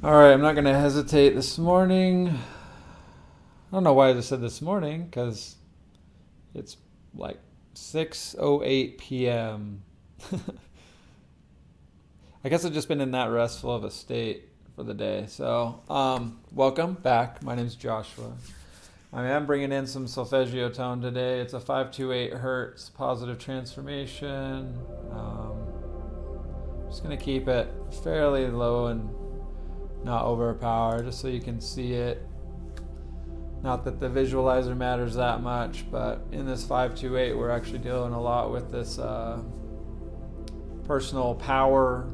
All right, I'm not going to hesitate this morning. I don't know why I just said this morning, because it's like 6:08 p.m. I guess I've just been in that restful of a state for the day. So, welcome back. My name's Joshua. I am bringing in some solfeggio tone today. It's a 528 hertz positive transformation. Just going to keep it fairly low and not overpowered, just so you can see it. Not that the visualizer matters that much, but in this 528, we're actually dealing a lot with this personal power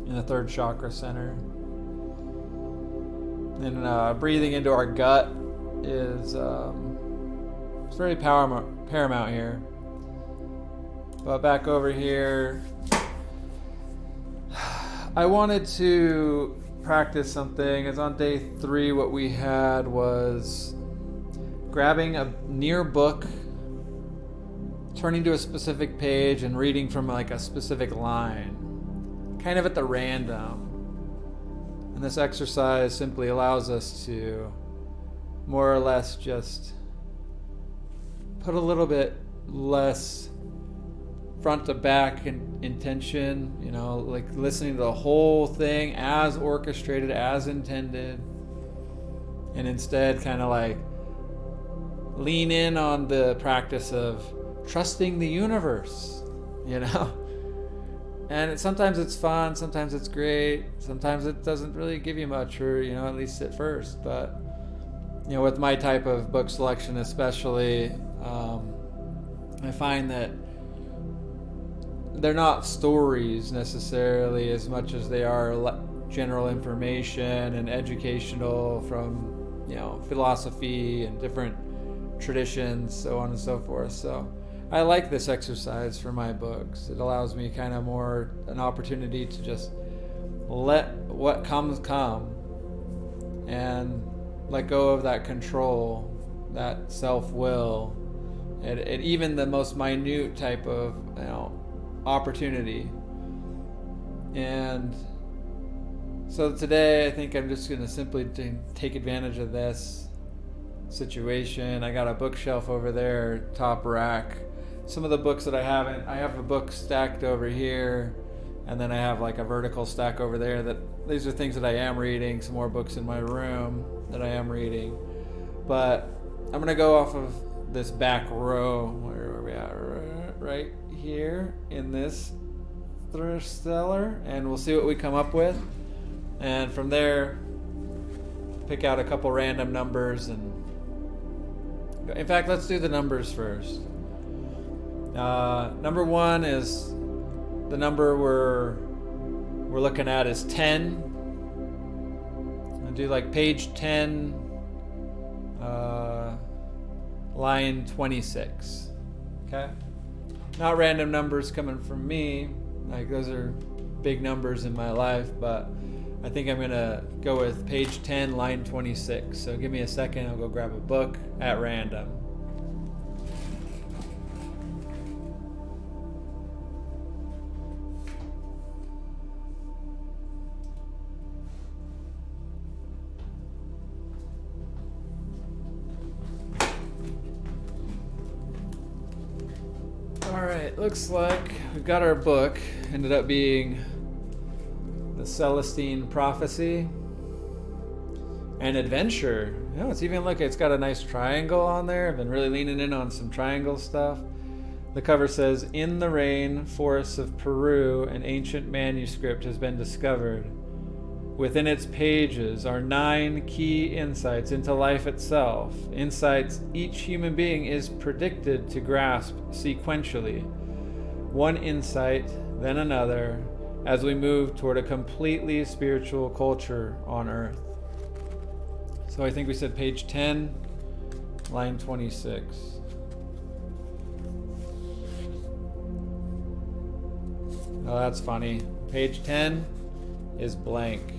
in the third chakra center. And breathing into our gut is it's very paramount here. But back over here, I wanted to practice something. It's on day 3. What we had was grabbing a near book, turning to a specific page, and reading from like a specific line, kind of at the random. And this exercise simply allows us to more or less just put a little bit less front to back intention, like listening to the whole thing as orchestrated, as intended, and instead kind of like lean in on the practice of trusting the universe, And sometimes it's fun, sometimes it's great, sometimes it doesn't really give you much, or at least at first. But with my type of book selection, especially, I find that they're not stories necessarily as much as they are general information and educational from philosophy and different traditions, so on and so forth. So I like this exercise for my books. It allows me kind of more an opportunity to just let what comes come and let go of that control, that self-will, and even the most minute type of opportunity. And so today I think I'm just going to simply take advantage of this situation. I got a bookshelf over there, top rack. Some of the books that I have a book stacked over here, and then I have like a vertical stack over there. These are things that I am reading, some more books in my room that I am reading. But I'm going to go off of this back row. Where are we at? Right here in this thrift cellar, and we'll see what we come up with, and from there pick out a couple random numbers. And in fact, let's do the numbers first. Number 1 is the number we're looking at is 10. I'll do like page 10, line 26. Okay? Not random numbers coming from me. Like, those are big numbers in my life, but I think I'm going to go with page 10, line 26. So give me a second. I'll go grab a book at random. Alright, looks like we've got our book. Ended up being the Celestine Prophecy and Adventure. It's even it's got a nice triangle on there. I've been really leaning in on some triangle stuff. The cover says, "In the rain forests of Peru, an ancient manuscript has been discovered. Within its pages are 9 key insights into life itself, insights each human being is predicted to grasp sequentially. One insight, then another, as we move toward a completely spiritual culture on Earth." So I think we said page 10, line 26. Oh, that's funny. Page 10 is blank.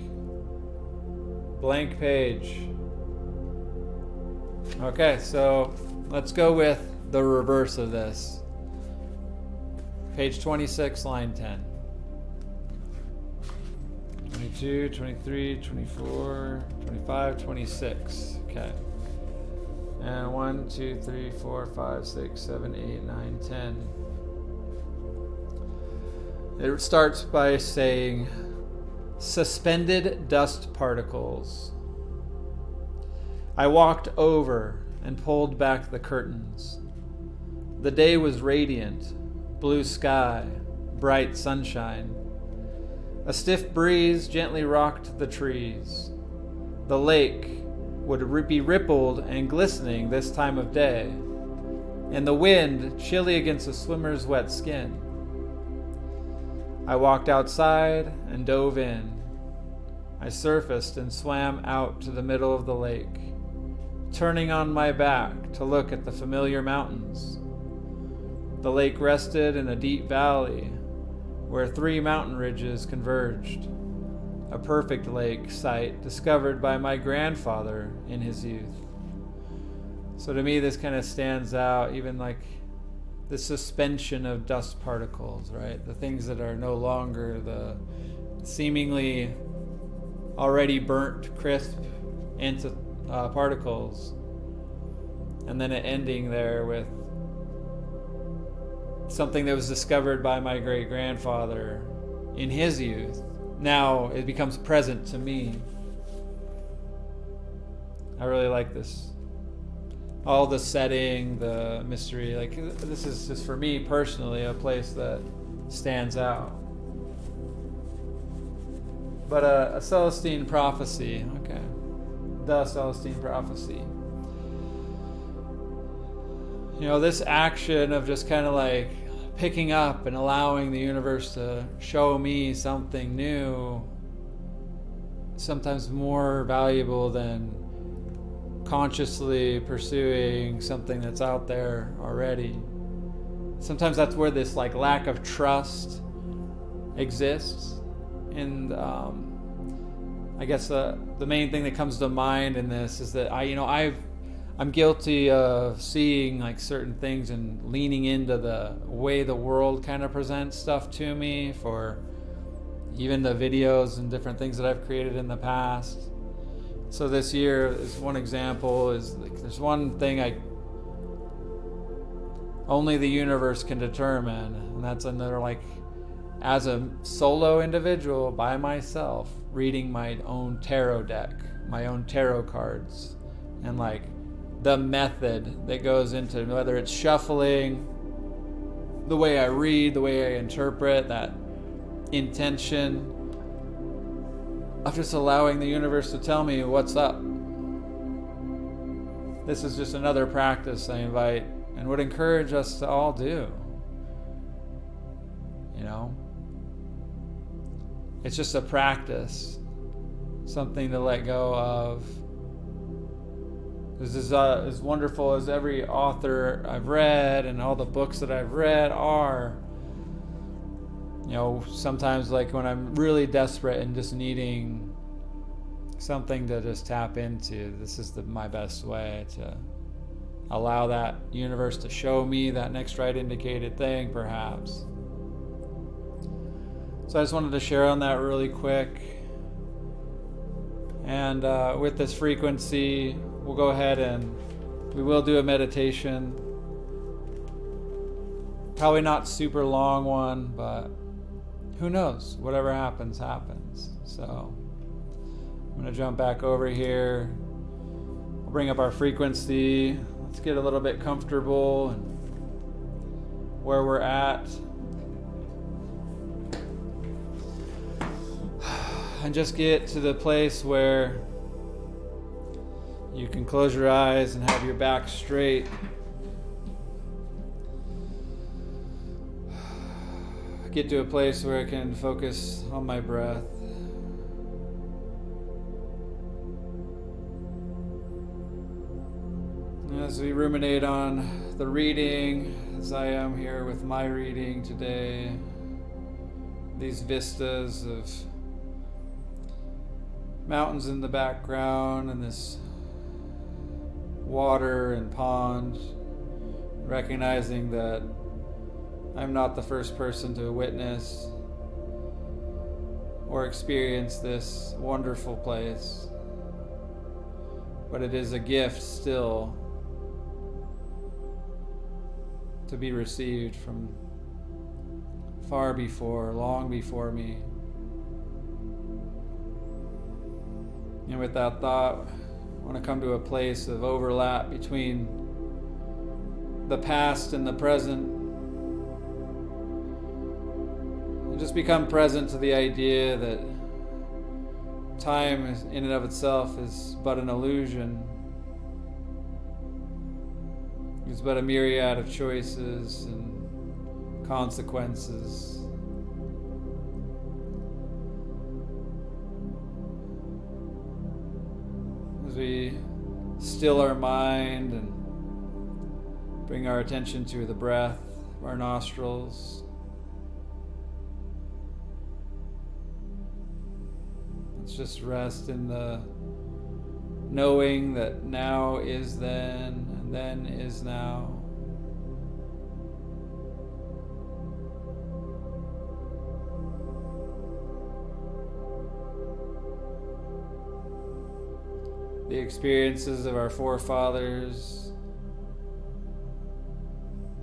Blank page. Okay, so let's go with the reverse of this. Page 26, line 10. 22, 23, 24, 25, 26. Okay. And 1, 2, 3, 4, 5, 6, 7, 8, 9, 10. It starts by saying, suspended dust particles. I walked over and pulled back the curtains. The day was radiant, blue sky, bright sunshine. A stiff breeze gently rocked the trees. The lake would be rippled and glistening this time of day, and the wind chilly against a swimmer's wet skin. I walked outside and dove in. I surfaced and swam out to the middle of the lake, turning on my back to look at the familiar mountains. The lake rested in a deep valley where 3 mountain ridges converged, a perfect lake site discovered by my grandfather in his youth. So to me, this kind of stands out, even like the suspension of dust particles, right? The things that are no longer the seemingly already burnt, crisp particles, and then it ending there with something that was discovered by my great-grandfather in his youth. Now it becomes present to me. I really like this. All the setting, the mystery, like this is just for me personally a place that stands out. But a Celestine prophecy, okay. The Celestine prophecy. You know, this action of just kind of like picking up and allowing the universe to show me something new, sometimes more valuable than consciously pursuing something that's out there already. Sometimes that's where this like lack of trust exists. And I guess the main thing that comes to mind in this is that I'm guilty of seeing like certain things and leaning into the way the world kind of presents stuff to me, for even the videos and different things that I've created in the past. So this year is one example, is like there's one thing only the universe can determine, and that's another, like, as a solo individual by myself, reading my own tarot deck, my own tarot cards, and like the method that goes into whether it's shuffling, the way I read, the way I interpret, that intention of just allowing the universe to tell me what's up. This is just another practice I invite and would encourage us to all do. You know? It's just a practice, something to let go of. This is as wonderful as every author I've read and all the books that I've read are. You know, sometimes like when I'm really desperate and just needing something to just tap into, this is my best way to allow that universe to show me that next right indicated thing, perhaps. So I just wanted to share on that really quick. And with this frequency, we'll go ahead and we will do a meditation. Probably not super long one, but who knows? Whatever happens, happens. So I'm going to jump back over here. I'll bring up our frequency. Let's get a little bit comfortable and where we're at. And just get to the place where you can close your eyes and have your back straight. Get to a place where I can focus on my breath. As we ruminate on the reading, as I am here with my reading today, these vistas of mountains in the background and this water and pond, recognizing that I'm not the first person to witness or experience this wonderful place. But it is a gift still to be received from far before, long before me. And with that thought, I want to come to a place of overlap between the past and the present. And just become present to the idea that time in and of itself is but an illusion. It's but a myriad of choices and consequences. As we still our mind and bring our attention to the breath of our nostrils, let's just rest in the knowing that now is then and then is now. The experiences of our forefathers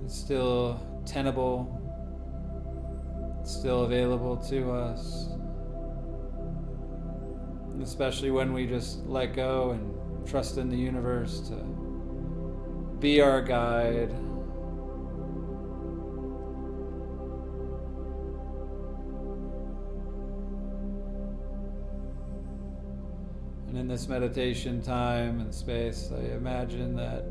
is still tenable, still available to us. Especially when we just let go and trust in the universe to be our guide. And in this meditation time and space, I imagine that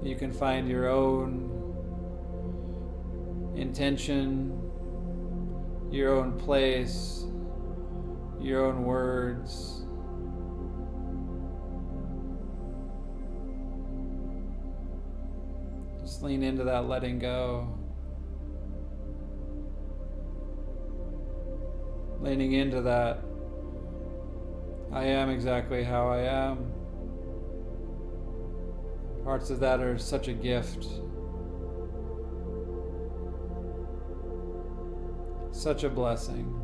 you can find your own intention, your own place, your own words. Just lean into that letting go. Leaning into that, I am exactly how I am. Parts of that are such a gift. Such a blessing.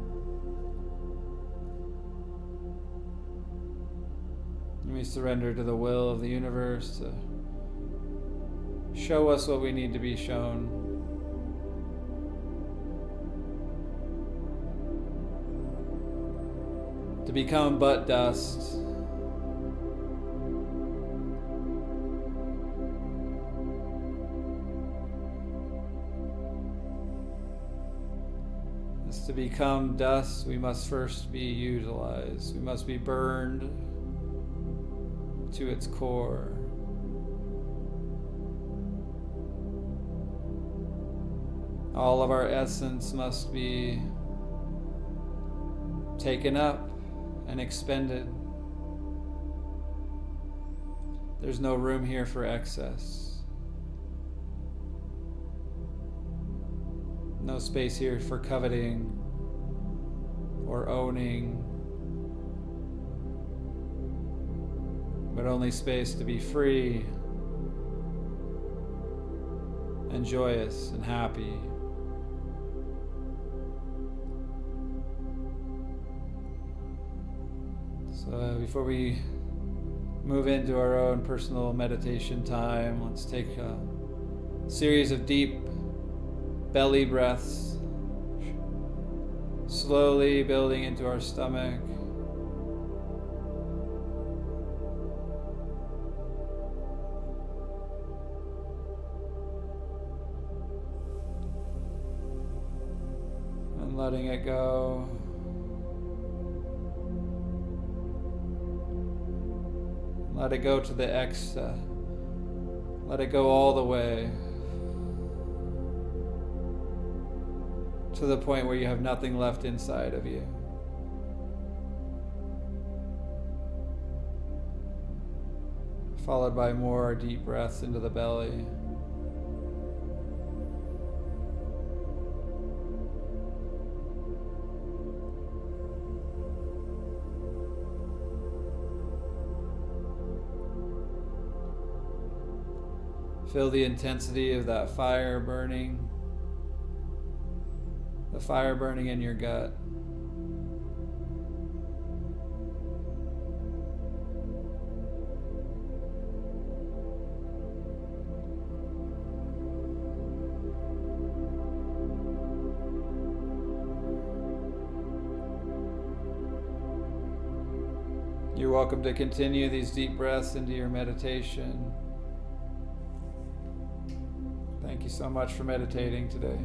And we surrender to the will of the universe to show us what we need to be shown. To become but dust. As to become dust, we must first be utilized. We must be burned to its core. All of our essence must be taken up and expended. There's no room here for excess. No space here for coveting or owning, but only space to be free and joyous and happy. So before we move into our own personal meditation time, let's take a series of deep belly breaths, slowly building into our stomach. And letting it go. Let it go to the exhale. Let it go all the way to the point where you have nothing left inside of you. Followed by more deep breaths into the belly. Feel the intensity of that fire burning, the the fire burning in your gut. You're welcome to continue these deep breaths into your meditation. Thank you so much for meditating today.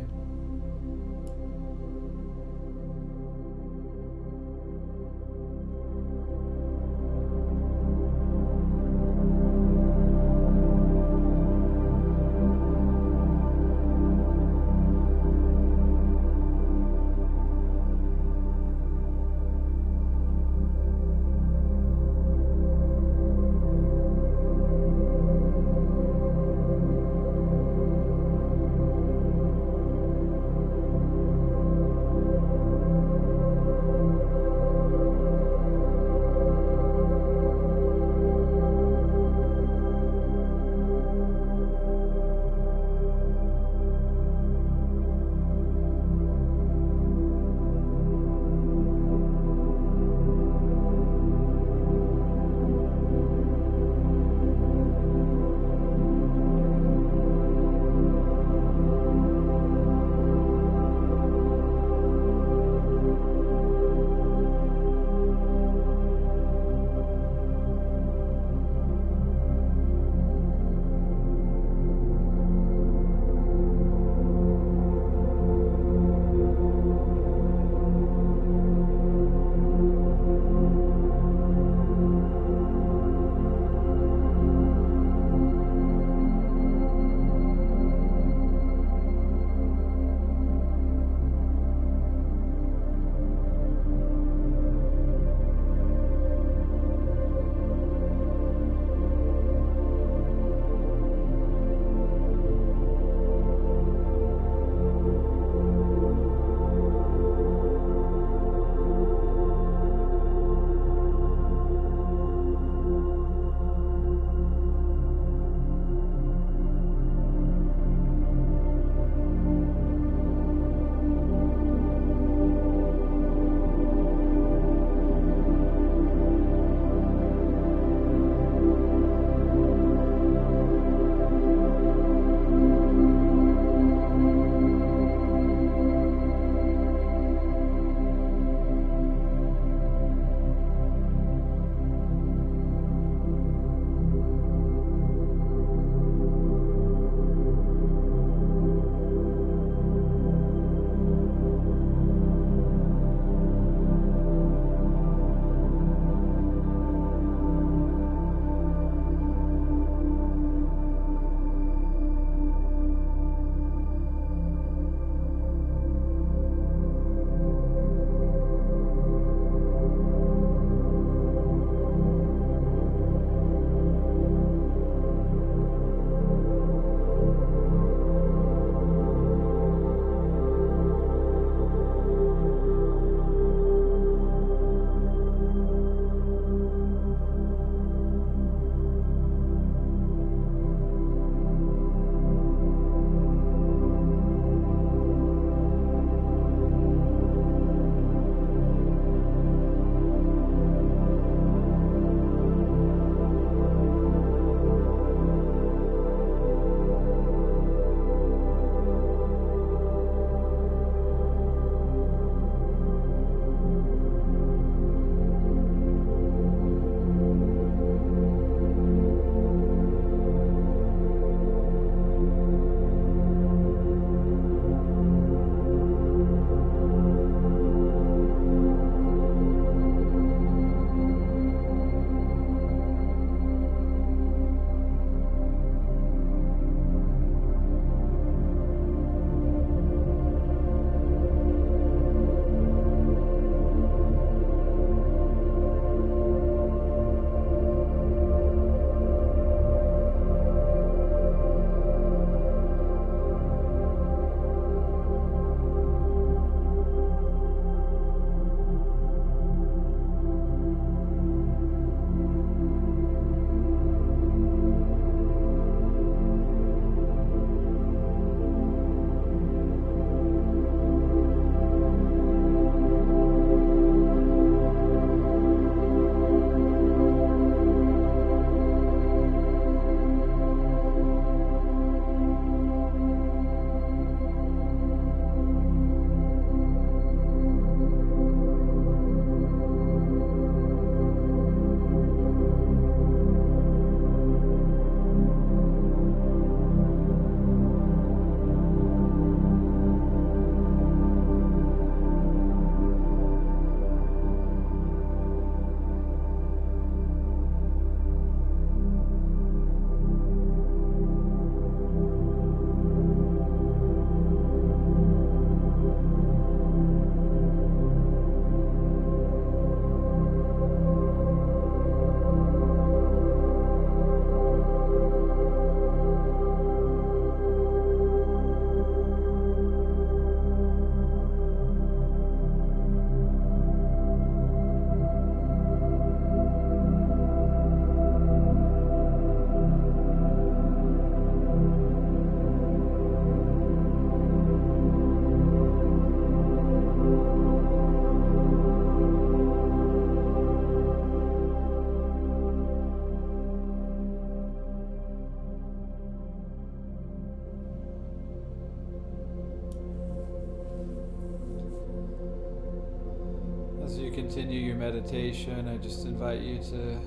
continue your meditation, I just invite you to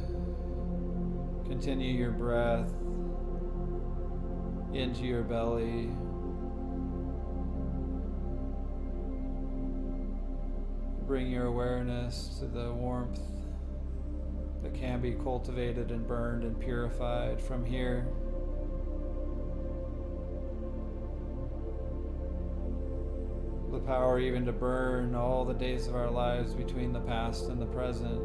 continue your breath into your belly. Bring your awareness to the warmth that can be cultivated and burned and purified from here. The power even to burn all the days of our lives between the past and the present.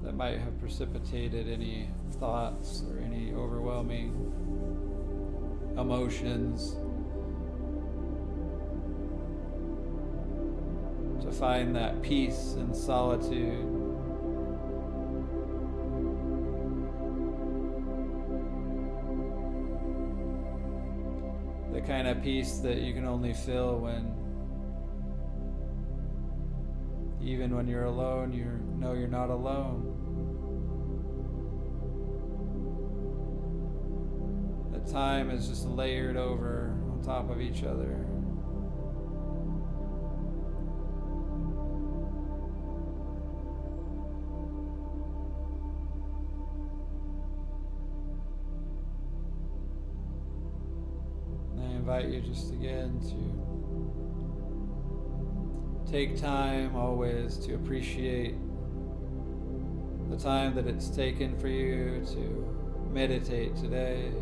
That might have precipitated any thoughts or any overwhelming emotions. To find that peace and solitude. The kind of peace that you can only feel even when you're alone, you know you're not alone. That time is just layered over on top of each other. And I invite you just again to take time always to appreciate the time that it's taken for you to meditate today,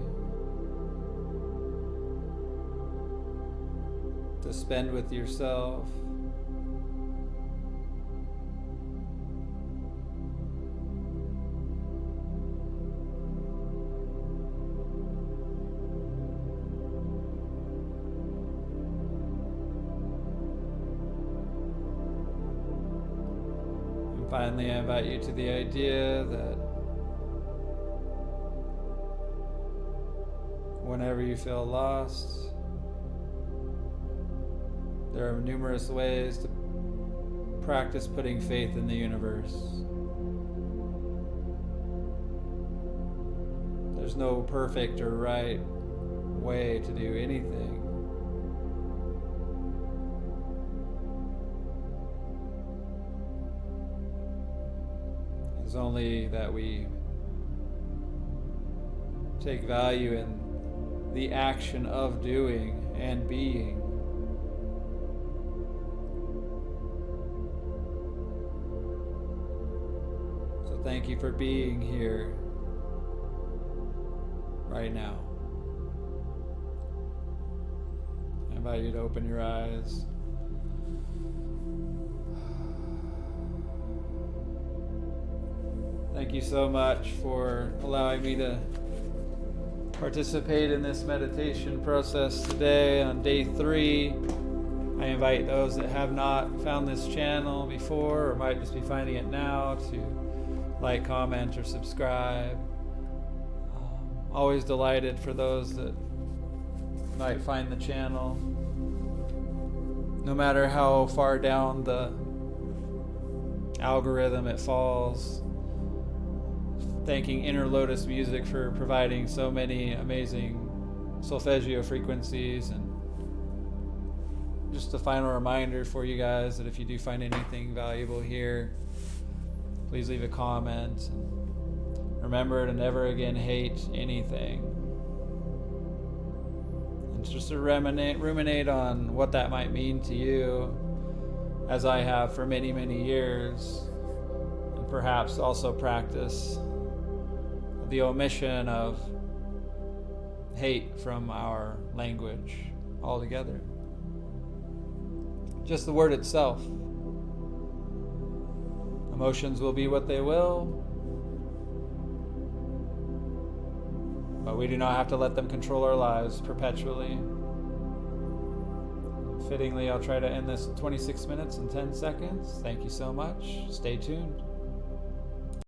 to spend with yourself. Finally, I invite you to the idea that whenever you feel lost, there are numerous ways to practice putting faith in the universe. There's no perfect or right way to do anything. It's only that we take value in the action of doing and being. So thank you for being here right now. I invite you to open your eyes. Thank you so much for allowing me to participate in this meditation process today on day 3. I invite those that have not found this channel before or might just be finding it now to like, comment, or subscribe. Always delighted for those that might find the channel. No matter how far down the algorithm it falls. Thanking Inner Lotus Music for providing so many amazing solfeggio frequencies, and just a final reminder for you guys that if you do find anything valuable here, please leave a comment. And remember to never again hate anything. And just to ruminate on what that might mean to you, as I have for many, many years, and perhaps also practice the omission of hate from our language altogether. Just the word itself. Emotions will be what they will, but we do not have to let them control our lives perpetually. Fittingly, I'll try to end this in 26 minutes and 10 seconds. Thank you so much. Stay tuned.